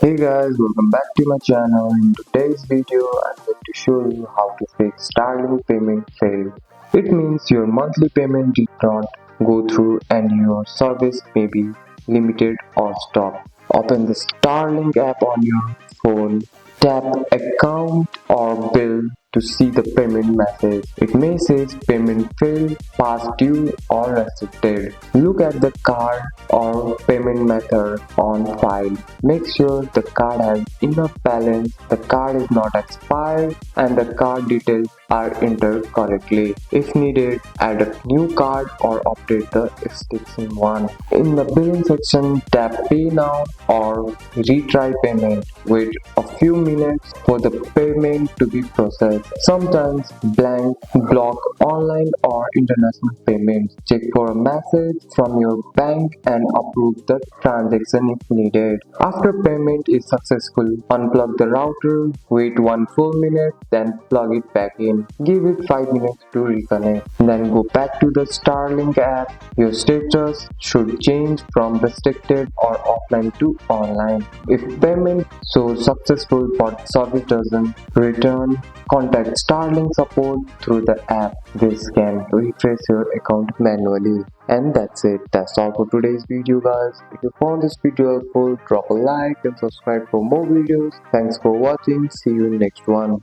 Hey guys, welcome back to my channel. In today's video, I'm going to show you how to fix Starlink payment fail. It means your monthly payment did not go through and your service may be limited or stopped. Open the Starlink app on your phone, tap account or bill to see the payment message. It may say payment failed, past due or restricted. Look at the card or payment method on file. Make sure the card has enough balance, the card is not expired and the card details are entered correctly. If needed, add a new card or update the existing one. In the billing section, tap pay now or retry payment. Wait a few minutes for the payment to be processed. Sometimes blank block online or international payments. Check for a message from your bank and approve the transaction if needed. After payment is successful, unplug the router, wait one full minute, then plug it back in. Give it 5 minutes to reconnect. Then go back to the Starlink app. Your status should change from restricted or offline to online. If payment shows successful but service doesn't return, contact Starlink support through the app. This can refresh your account manually. And that's it. That's all for today's video, guys. If you found this video helpful, drop a like and subscribe for more videos. Thanks for watching. See you in next one.